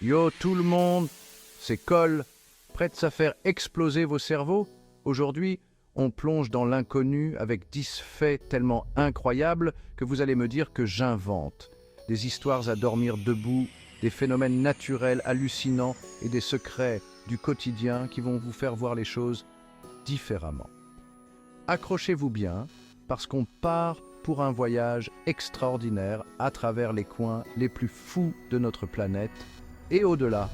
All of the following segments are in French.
Yo tout le monde, c'est Cole, prête à faire exploser vos cerveaux? Aujourd'hui, on plonge dans l'inconnu avec 10 faits tellement incroyables que vous allez me dire que j'invente. Des histoires à dormir debout, des phénomènes naturels hallucinants et des secrets du quotidien qui vont vous faire voir les choses différemment. Accrochez-vous bien, parce qu'on part pour un voyage extraordinaire à travers les coins les plus fous de notre planète et au-delà.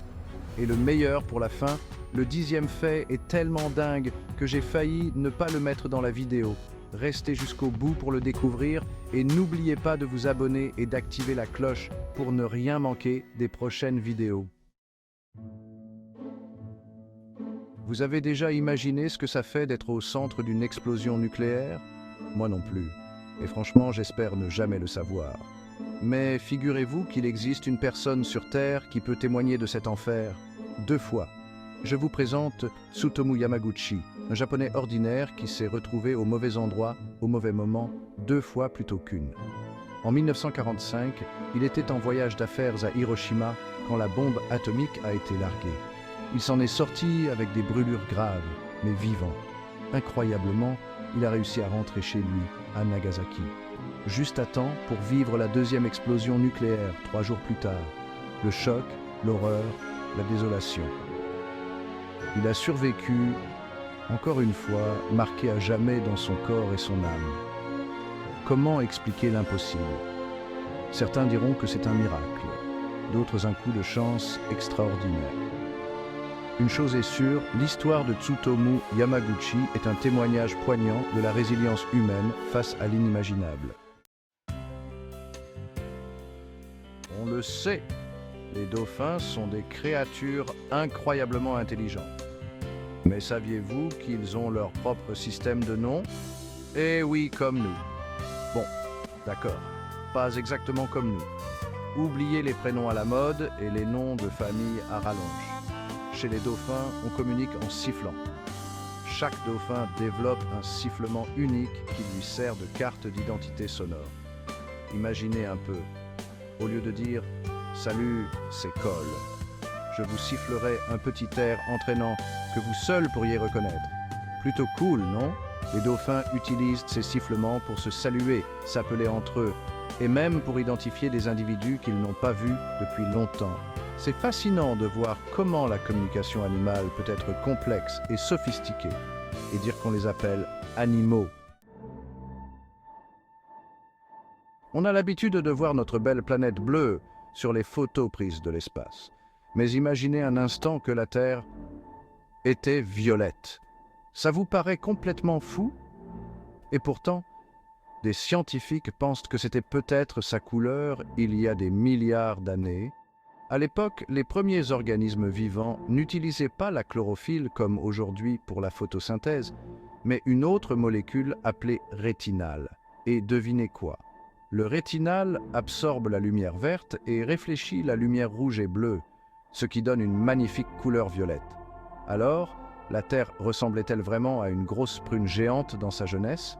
Et le meilleur pour la fin, le 10e fait est tellement dingue que j'ai failli ne pas le mettre dans la vidéo. Restez jusqu'au bout pour le découvrir et n'oubliez pas de vous abonner et d'activer la cloche pour ne rien manquer des prochaines vidéos. Vous avez déjà imaginé ce que ça fait d'être au centre d'une explosion nucléaire? Moi non plus. Et franchement, j'espère ne jamais le savoir. Mais figurez-vous qu'il existe une personne sur Terre qui peut témoigner de cet enfer 2 fois. Je vous présente Tsutomu Yamaguchi, un Japonais ordinaire qui s'est retrouvé au mauvais endroit, au mauvais moment, 2 fois plutôt qu'une. En 1945, il était en voyage d'affaires à Hiroshima quand la bombe atomique a été larguée. Il s'en est sorti avec des brûlures graves, mais vivant. Incroyablement, il a réussi à rentrer chez lui, à Nagasaki. Juste à temps pour vivre la 2e explosion nucléaire 3 jours plus tard. Le choc, l'horreur, la désolation. Il a survécu, encore une fois, marqué à jamais dans son corps et son âme. Comment expliquer l'impossible? Certains diront que c'est un miracle, d'autres un coup de chance extraordinaire. Une chose est sûre, l'histoire de Tsutomu Yamaguchi est un témoignage poignant de la résilience humaine face à l'inimaginable. On le sait, les dauphins sont des créatures incroyablement intelligentes. Mais saviez-vous qu'ils ont leur propre système de noms? Eh oui, comme nous. Bon, d'accord, pas exactement comme nous. Oubliez les prénoms à la mode et les noms de famille à rallonge. Chez les dauphins, on communique en sifflant. Chaque dauphin développe un sifflement unique qui lui sert de carte d'identité sonore. Imaginez un peu. Au lieu de dire « Salut, c'est Cole », je vous sifflerai un petit air entraînant que vous seul pourriez reconnaître. Plutôt cool, non? Les dauphins utilisent ces sifflements pour se saluer, s'appeler entre eux, et même pour identifier des individus qu'ils n'ont pas vus depuis longtemps. C'est fascinant de voir comment la communication animale peut être complexe et sophistiquée, et dire qu'on les appelle animaux. On a l'habitude de voir notre belle planète bleue sur les photos prises de l'espace. Mais imaginez un instant que la Terre était violette. Ça vous paraît complètement fou? Et pourtant, des scientifiques pensent que c'était peut-être sa couleur il y a des milliards d'années. À l'époque, les premiers organismes vivants n'utilisaient pas la chlorophylle comme aujourd'hui pour la photosynthèse, mais une autre molécule appelée rétinal. Et devinez quoi? Le rétinal absorbe la lumière verte et réfléchit la lumière rouge et bleue, ce qui donne une magnifique couleur violette. Alors, la Terre ressemblait-elle vraiment à une grosse prune géante dans sa jeunesse?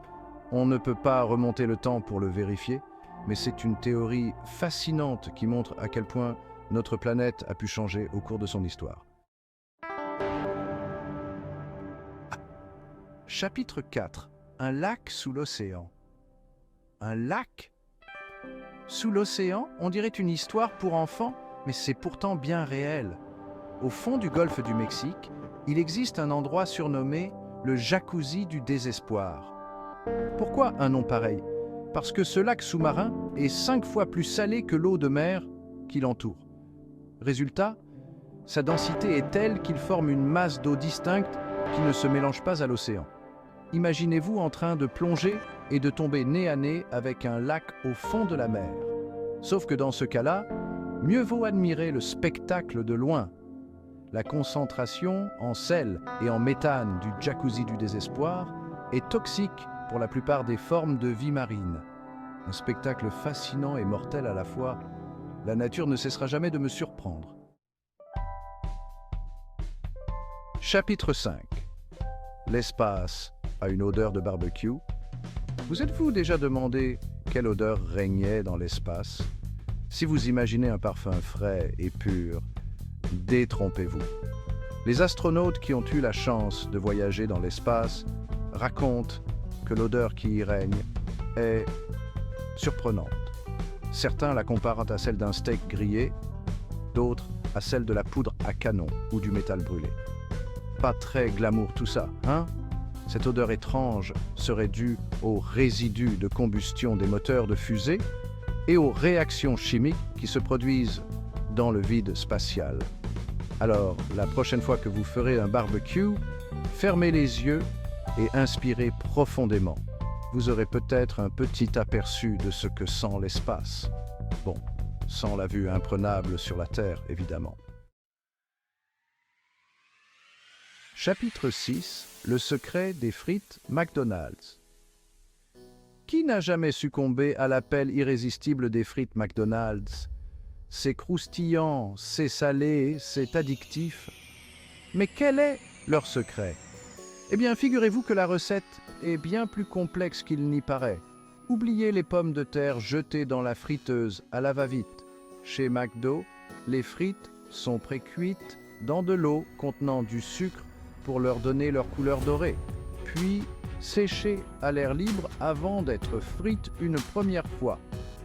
On ne peut pas remonter le temps pour le vérifier, mais c'est une théorie fascinante qui montre à quel point notre planète a pu changer au cours de son histoire. Chapitre 4. Un lac sous l'océan. Un lac? Sous l'océan, on dirait une histoire pour enfants, mais c'est pourtant bien réel. Au fond du golfe du Mexique, il existe un endroit surnommé le Jacuzzi du désespoir. Pourquoi un nom pareil? Parce que ce lac sous-marin est 5 fois plus salé que l'eau de mer qui l'entoure. Résultat, sa densité est telle qu'il forme une masse d'eau distincte qui ne se mélange pas à l'océan. Imaginez-vous en train de plonger et de tomber nez à nez avec un lac au fond de la mer. Sauf que dans ce cas-là, mieux vaut admirer le spectacle de loin. La concentration en sel et en méthane du jacuzzi du désespoir est toxique pour la plupart des formes de vie marine. Un spectacle fascinant et mortel à la fois. La nature ne cessera jamais de me surprendre. Chapitre 5. L'espace a une odeur de barbecue. Vous êtes-vous déjà demandé quelle odeur régnait dans l'espace? Si vous imaginez un parfum frais et pur, détrompez-vous. Les astronautes qui ont eu la chance de voyager dans l'espace racontent que l'odeur qui y règne est surprenante. Certains la comparent à celle d'un steak grillé, d'autres à celle de la poudre à canon ou du métal brûlé. Pas très glamour tout ça, hein? Cette odeur étrange serait due aux résidus de combustion des moteurs de fusée et aux réactions chimiques qui se produisent dans le vide spatial. Alors, la prochaine fois que vous ferez un barbecue, fermez les yeux et inspirez profondément. Vous aurez peut-être un petit aperçu de ce que sent l'espace. Bon, sans la vue imprenable sur la Terre, évidemment. Chapitre 6. Le secret des frites McDonald's. Qui n'a jamais succombé à l'appel irrésistible des frites McDonald's? C'est croustillant, c'est salé, c'est addictif. Mais quel est leur secret? Eh bien, figurez-vous que la recette est bien plus complexe qu'il n'y paraît. Oubliez les pommes de terre jetées dans la friteuse à la va-vite. Chez McDo, les frites sont pré-cuites dans de l'eau contenant du sucre pour leur donner leur couleur dorée, puis séchées à l'air libre avant d'être frites une première fois.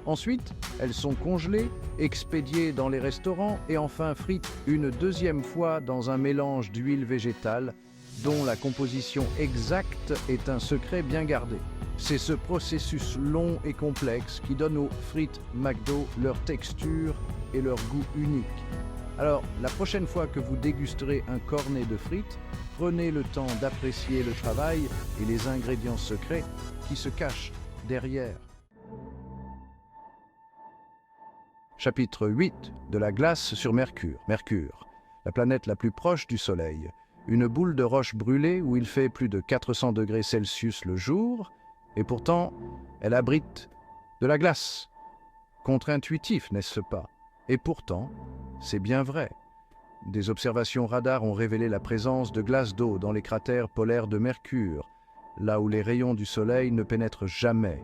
Ensuite, elles sont congelées, expédiées dans les restaurants et enfin frites une deuxième fois dans un mélange d'huile végétale dont la composition exacte est un secret bien gardé. C'est ce processus long et complexe qui donne aux frites McDo leur texture et leur goût unique. Alors, la prochaine fois que vous dégusterez un cornet de frites, prenez le temps d'apprécier le travail et les ingrédients secrets qui se cachent derrière. Chapitre 8. De la glace sur Mercure. Mercure, la planète la plus proche du Soleil. Une boule de roche brûlée où il fait plus de 400 degrés Celsius le jour, et pourtant, elle abrite de la glace. Contre-intuitif, n'est-ce pas? Et pourtant, c'est bien vrai. Des observations radars ont révélé la présence de glaces d'eau dans les cratères polaires de Mercure, là où les rayons du Soleil ne pénètrent jamais.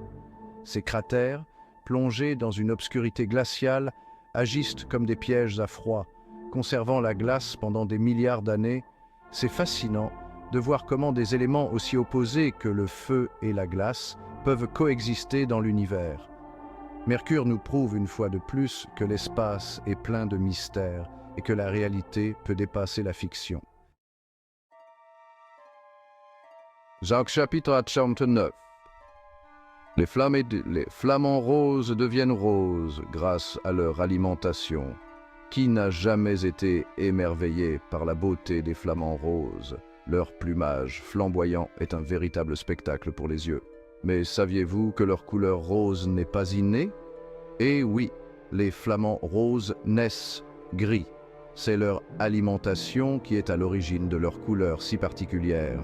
Ces cratères, plongés dans une obscurité glaciale, agissent comme des pièges à froid, conservant la glace pendant des milliards d'années. C'est fascinant de voir comment des éléments aussi opposés que le feu et la glace peuvent coexister dans l'univers. Mercure nous prouve une fois de plus que l'espace est plein de mystères et que la réalité peut dépasser la fiction. Jacques chapitre 9. Les flamants roses deviennent roses grâce à leur alimentation. Qui n'a jamais été émerveillé par la beauté des flamants roses? Leur plumage flamboyant est un véritable spectacle pour les yeux. Mais saviez-vous que leur couleur rose n'est pas innée? Eh oui, les flamants roses naissent gris. C'est leur alimentation qui est à l'origine de leur couleur si particulière.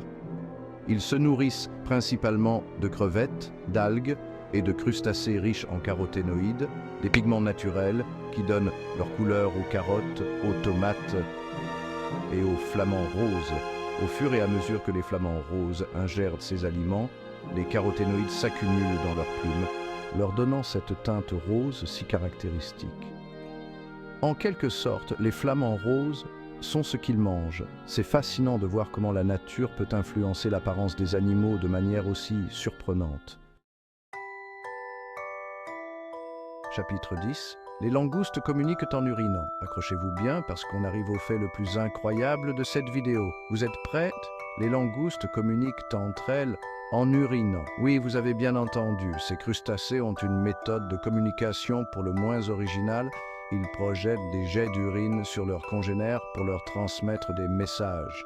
Ils se nourrissent principalement de crevettes, d'algues et de crustacés riches en caroténoïdes, des pigments naturels qui donnent leur couleur aux carottes, aux tomates et aux flamants roses. Au fur et à mesure que les flamants roses ingèrent ces aliments, les caroténoïdes s'accumulent dans leurs plumes, leur donnant cette teinte rose si caractéristique. En quelque sorte, les flamants roses sont ce qu'ils mangent. C'est fascinant de voir comment la nature peut influencer l'apparence des animaux de manière aussi surprenante. Chapitre 10. Les langoustes communiquent en urinant. Accrochez-vous bien parce qu'on arrive au fait le plus incroyable de cette vidéo. Vous êtes prêtes? Les langoustes communiquent entre elles en urinant. Oui, vous avez bien entendu, ces crustacés ont une méthode de communication pour le moins originale. Ils projettent des jets d'urine sur leurs congénères pour leur transmettre des messages.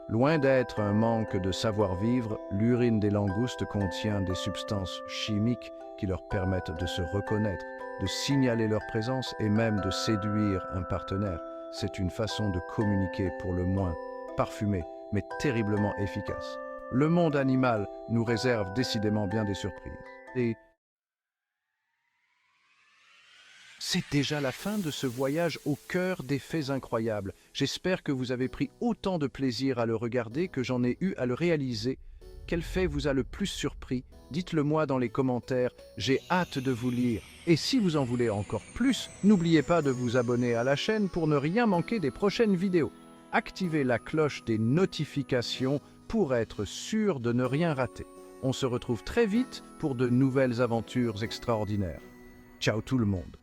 Loin d'être un manque de savoir-vivre, l'urine des langoustes contient des substances chimiques qui leur permettent de se reconnaître, de signaler leur présence et même de séduire un partenaire. C'est une façon de communiquer pour le moins parfumée, mais terriblement efficace. Le monde animal nous réserve décidément bien des surprises. Et c'est déjà la fin de ce voyage au cœur des faits incroyables. J'espère que vous avez pris autant de plaisir à le regarder que j'en ai eu à le réaliser. Quel fait vous a le plus surpris? Dites-le moi dans les commentaires, j'ai hâte de vous lire. Et si vous en voulez encore plus, n'oubliez pas de vous abonner à la chaîne pour ne rien manquer des prochaines vidéos. Activez la cloche des notifications pour être sûr de ne rien rater. On se retrouve très vite pour de nouvelles aventures extraordinaires. Ciao tout le monde!